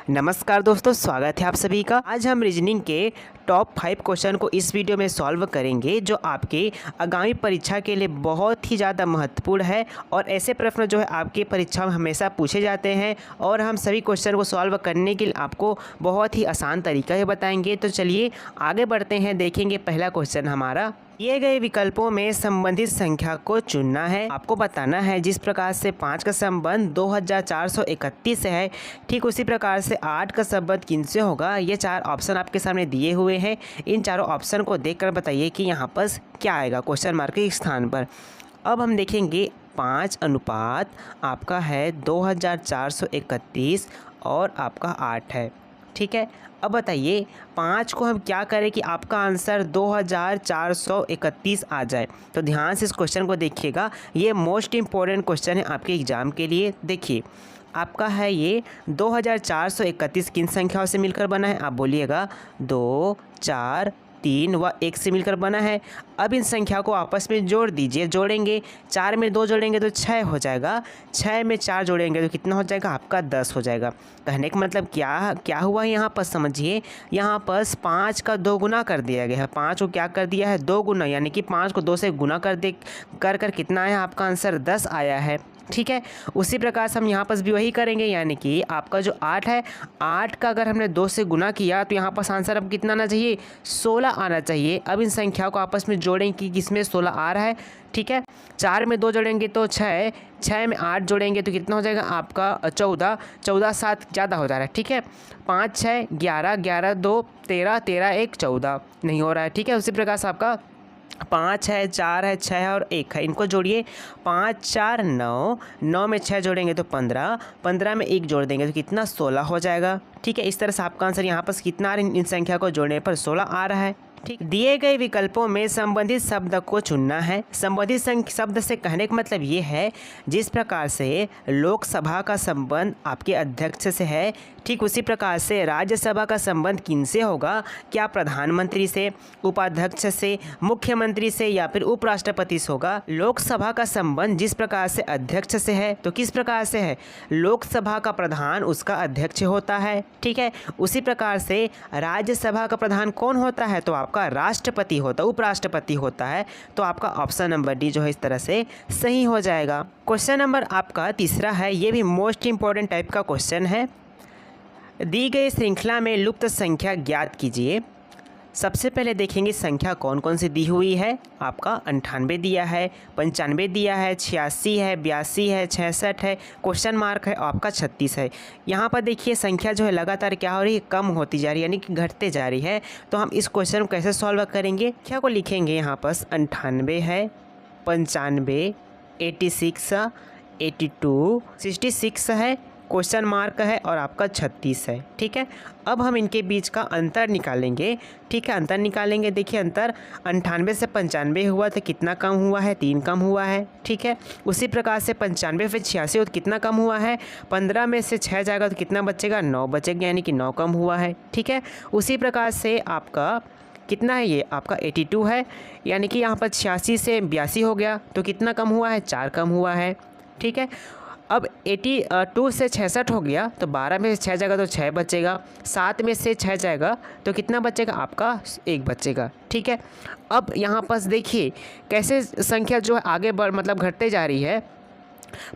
नमस्कार दोस्तों, स्वागत है आप सभी का। आज हम रीजनिंग के टॉप 5 क्वेश्चन को इस वीडियो में सॉल्व करेंगे जो आपके आगामी परीक्षा के लिए बहुत ही ज़्यादा महत्वपूर्ण है और ऐसे प्रश्न जो है आपकी परीक्षा में हमेशा पूछे जाते हैं और हम सभी क्वेश्चन को सॉल्व करने के लिए आपको बहुत ही आसान तरीका ही बताएंगे। तो चलिए आगे बढ़ते हैं, देखेंगे पहला क्वेश्चन हमारा। दिए गए विकल्पों में संबंधित संख्या को चुनना है। आपको बताना है जिस प्रकार से 5 का संबंध 2431 से है, ठीक उसी प्रकार से 8 का संबंध किनसे होगा। ये 4 ऑप्शन आपके सामने दिए हुए हैं। इन चारों ऑप्शन को देखकर बताइए कि यहाँ पर क्या आएगा क्वेश्चन मार्क के स्थान पर। अब हम देखेंगे 5 अनुपात आपका है 2431 और आपका 8 है, ठीक है। अब बताइए 5 को हम क्या करें कि आपका आंसर 2431 आ जाए। तो ध्यान से इस क्वेश्चन को देखिएगा, ये मोस्ट इम्पोर्टेंट क्वेश्चन है आपके एग्ज़ाम के लिए। देखिए आपका है ये 2431 किन संख्याओं से मिलकर बना है, आप बोलिएगा 2, 4, 3 व 1 से मिलकर बना है। अब इन संख्या को आपस में जोड़ दीजिए। जोड़ेंगे 4 में 2 जोड़ेंगे तो 6 हो जाएगा, 6 में 4 जोड़ेंगे तो कितना हो जाएगा आपका 10 हो जाएगा। कहने का मतलब क्या हुआ यहाँ पर समझिए, यहाँ पर 5 का 2 गुना कर दिया गया है। 5 को क्या कर दिया है 2 गुना, यानी कि 5 को 2 से गुना कर कितना आया आपका आंसर 10 आया है, ठीक है। उसी प्रकार से हम यहाँ पर भी वही करेंगे, यानी कि आपका जो 8 है, 8 का अगर हमने 2 से गुना किया तो यहाँ पर आंसर अब कितना आना चाहिए 16 आना चाहिए। अब इन संख्याओं को आपस में जोड़ें कि किसमें 16 आ रहा है, ठीक है। 4 में 2 जोड़ेंगे तो 6, 6 में 8 जोड़ेंगे तो कितना हो जाएगा आपका 14, 14 7 ज़्यादा हो जा रहा है, ठीक है। 5 6 11, 11 2 13, 13 1 14 नहीं हो रहा है, ठीक है। उसी प्रकार से आपका 5 है, 4 है, 6 है और 1 है, इनको जोड़िए। 5 4 9, 9 में 6 जोड़ेंगे तो 15, 15 में 1 जोड़ देंगे तो कितना 16 हो जाएगा, ठीक है। इस तरह से आपका आंसर यहाँ पर कितना आ रहा है, इन संख्या को जोड़ने पर 16 आ रहा है, ठीक। दिए गए विकल्पों में संबंधित शब्द को चुनना है। संबंधित शब्द से कहने का मतलब ये है जिस प्रकार से लोकसभा का संबंध आपके अध्यक्ष से है, ठीक उसी प्रकार से राज्यसभा का संबंध किनसे होगा, क्या प्रधानमंत्री से, उपाध्यक्ष से, मुख्यमंत्री से या फिर उपराष्ट्रपति से होगा। लोकसभा का संबंध जिस प्रकार से अध्यक्ष से है तो किस प्रकार से है, लोकसभा का प्रधान उसका अध्यक्ष होता है, ठीक है। उसी प्रकार से राज्यसभा का प्रधान कौन होता है, तो आपका राष्ट्रपति होता है, उपराष्ट्रपति होता है। तो आपका ऑप्शन नंबर डी जो है इस तरह से सही हो जाएगा। क्वेश्चन नंबर आपका तीसरा है, ये भी मोस्ट इंपॉर्टेंट टाइप का क्वेश्चन है। दी गई श्रृंखला में लुप्त संख्या ज्ञात कीजिए। सबसे पहले देखेंगे संख्या कौन कौन सी दी हुई है। आपका 98 दिया है, 95 दिया है, 86 है, 82 है, 66 है, क्वेश्चन मार्क है, आपका 36 है। यहाँ पर देखिए संख्या जो है लगातार क्या हो रही है, कम होती जा रही है, यानी कि घटते जा रही है। तो हम इस क्वेश्चन को कैसे सॉल्व करेंगे, क्या को लिखेंगे यहाँ पर 98 है, 95, 86, 82, 66 है, क्वेश्चन मार्क है और आपका 36 है, ठीक है। अब हम इनके बीच का अंतर निकालेंगे, ठीक है। अंतर निकालेंगे, देखिए अंतर 98 से 95 हुआ तो कितना कम हुआ है, 3 कम हुआ है, ठीक है। उसी प्रकार से 95 से 86 हो तो कितना कम हुआ है, 15 में से 6 जाएगा तो कितना बचेगा 9 बचेगा, यानी कि 9 कम हुआ है, ठीक है। उसी प्रकार से आपका कितना है, ये आपका 82 है, यानी कि यहाँ पर 86 से 82 हो गया तो कितना कम हुआ है, 4 कम हुआ है, ठीक है। अब 82 से 66 हो गया तो 12 में से 6 जाएगा तो 6 बचेगा, 7 में से 6 जाएगा तो कितना बचेगा आपका 1 बचेगा, ठीक है। अब यहाँ पर देखिए कैसे संख्या जो है आगे मतलब घटते जा रही है।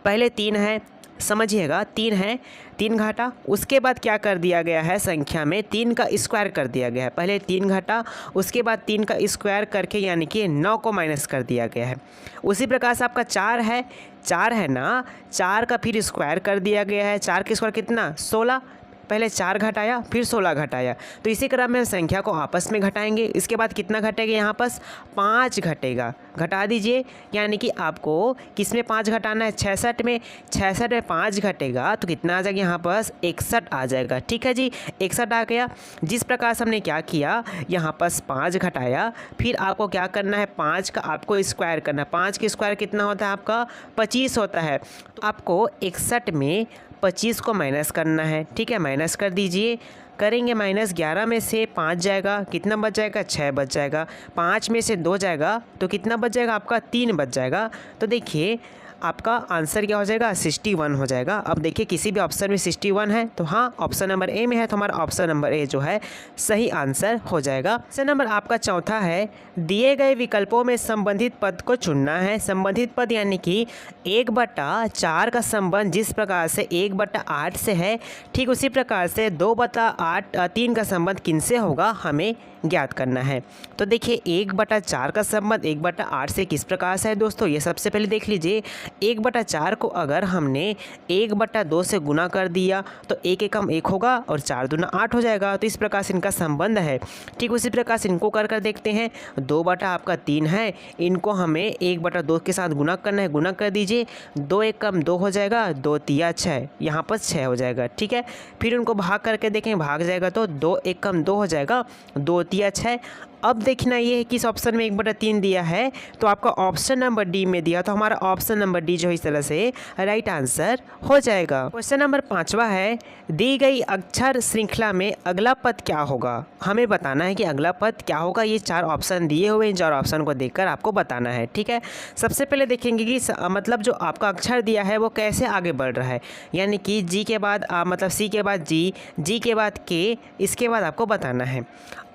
पहले 3 है, समझिएगा 3 है, 3 घटा, उसके बाद क्या कर दिया गया है संख्या में 3 का स्क्वायर कर दिया गया है। पहले 3 घटा, उसके बाद 3 का स्क्वायर करके यानी कि 9 को माइनस कर दिया गया है। उसी प्रकार से आपका 4 है, 4 है ना, 4 का फिर स्क्वायर कर दिया गया है। 4 का स्क्वायर कितना 16, पहले 4 घटाया फिर 16 घटाया, तो इसी क्रम में संख्या को आपस में घटाएंगे। इसके बाद कितना घटेगा यहाँ पर 5 घटेगा, घटा दीजिए, यानी कि आपको किस में 5 घटाना है 66 में, 66 में 5 घटेगा तो कितना आ जाएगा यहाँ पर 61 आ जाएगा, ठीक है जी। 61 आ गया। जिस प्रकार से हमने क्या किया यहाँ पर 5 घटाया, फिर आपको क्या करना है 5 का आपको स्क्वायर करना है। 5 का स्क्वायर कितना होता है आपका 25 होता है, तो आपको 61 में 25 को माइनस करना है, ठीक है। माइनस कर दीजिए, करेंगे माइनस, 11 में से 5 जाएगा कितना बच जाएगा 6 बच जाएगा, 5 में से 2 जाएगा तो कितना बच जाएगा आपका 3 बच जाएगा। तो देखिए आपका आंसर क्या हो जाएगा 61 हो जाएगा। अब देखिए किसी भी ऑप्शन में 61 है तो हाँ ऑप्शन नंबर ए में है, तो हमारा ऑप्शन नंबर ए जो है सही आंसर हो जाएगा। क्वेश्चन नंबर आपका चौथा है, दिए गए विकल्पों में संबंधित पद को चुनना है। संबंधित पद यानी कि 1/4 का संबंध जिस प्रकार से 1/8 से है, ठीक उसी प्रकार से 2/3 का संबंध किनसे होगा हमें ज्ञात करना है। तो देखिए 1/4 का संबंध 1/8 से किस प्रकार से है दोस्तों, ये सबसे पहले देख लीजिए। 1/4 को अगर हमने 1/2 से गुना कर दिया तो 1 एकम 1 होगा और 4 दूना 8 हो जाएगा। तो इस प्रकार से इनका संबंध है। ठीक उसी प्रकार से इनको कर देखते हैं। 2/3 है, इनको हमें 1/2 के साथ गुना करना है, गुना कर दीजिए। 2 एकम 2 हो जाएगा, 2 तिया 6, यहाँ पर 6 हो जाएगा। ठीक है, फिर उनको भाग करके देखें, भाग जाएगा तो 2 एकम 2 हो जाएगा, 2 तिया 6। अब देखना ये है किस ऑप्शन में 1/3 दिया है, तो आपका ऑप्शन नंबर डी में दिया, तो हमारा ऑप्शन नंबर डी जो है इस तरह से राइट आंसर हो जाएगा। क्वेश्चन नंबर 5वां है, दी गई अक्षर श्रृंखला में अगला पद क्या होगा। हमें बताना है कि अगला पद क्या होगा। ये 4 ऑप्शन दिए हुए हैं, 4 ऑप्शन को देखकर आपको बताना है। ठीक है, सबसे पहले देखेंगे कि मतलब जो आपका अक्षर दिया है वो कैसे आगे बढ़ रहा है, यानी कि जी के बाद मतलब सी के बाद जी के बाद के, इसके बाद आपको बताना है।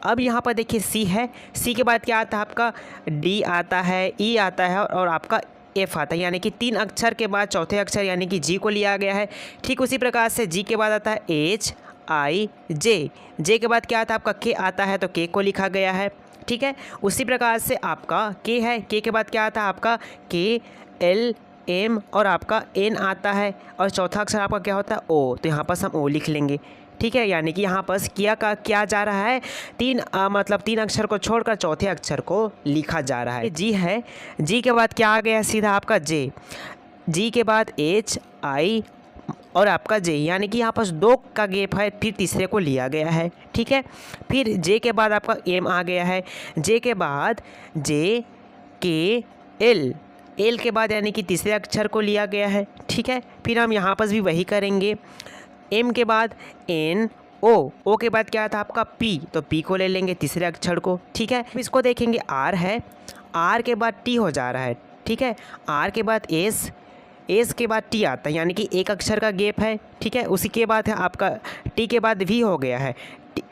अब यहाँ पर देखिए सी है, सी के बाद क्या आता है आपका डी आता है, ई आता है और आपका एफ आता है, यानी कि 3 अक्षर के बाद चौथे अक्षर यानी कि जी को लिया गया है। ठीक उसी प्रकार से जी के बाद आता है एच आई जे, जे के बाद क्या आता है आपका के आता है, तो के को लिखा गया है। ठीक है, उसी प्रकार से आपका के है, के के बाद क्या आता है आपका के एल एम और आपका एन आता है और चौथा अक्षर आपका क्या होता है ओ, तो यहाँ पर हम ओ लिख लेंगे। ठीक है, यानी कि यहाँ पर क्या जा रहा है, 3 अक्षर को छोड़कर चौथे अक्षर को लिखा जा रहा है। जी है, जी के बाद क्या आ गया सीधा आपका जे, जी के बाद एच आई और आपका जे, यानी कि यहाँ पर 2 का गैप है, फिर तीसरे को लिया गया है। ठीक है, फिर जे के बाद आपका एम आ गया है, जे के बाद जे के एल, एल के बाद यानी कि तीसरे अक्षर को लिया गया है। ठीक है, फिर हम यहाँ पर भी वही करेंगे। एम के बाद एन ओ, ओ के बाद क्या था आपका पी, तो पी को ले लेंगे तीसरे अक्षर को। ठीक है, इसको देखेंगे आर है, आर के बाद टी हो जा रहा है। ठीक है, आर के बाद एस, एस के बाद टी आता है, यानी कि 1 अक्षर का गैप है। ठीक है, उसी के बाद है आपका टी के बाद वी हो गया है,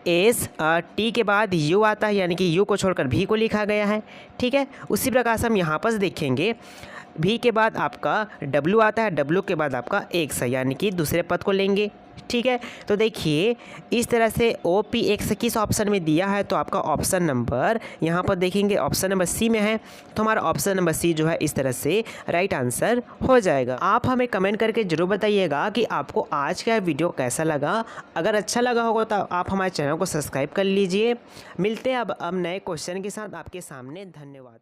एस टी के बाद यू आता है, यानी कि यू को छोड़कर भी को लिखा गया है। ठीक है, उसी प्रकार से हम यहाँ पर देखेंगे भी के बाद आपका डब्ल्यू आता है, डब्ल्यू के बाद आपका एक्स है, यानी कि दूसरे पद को लेंगे। ठीक है, तो देखिए इस तरह से ओ पी एक्स किस ऑप्शन में दिया है, तो आपका ऑप्शन नंबर यहाँ पर देखेंगे ऑप्शन नंबर सी में है, तो हमारा ऑप्शन नंबर सी जो है इस तरह से राइट आंसर हो जाएगा। आप हमें कमेंट करके ज़रूर बताइएगा कि आपको आज का वीडियो कैसा लगा। अगर अच्छा लगा होगा तो आप हमारे चैनल को सब्सक्राइब कर लीजिए। मिलते हैं अब नए क्वेश्चन के साथ आपके सामने। धन्यवाद।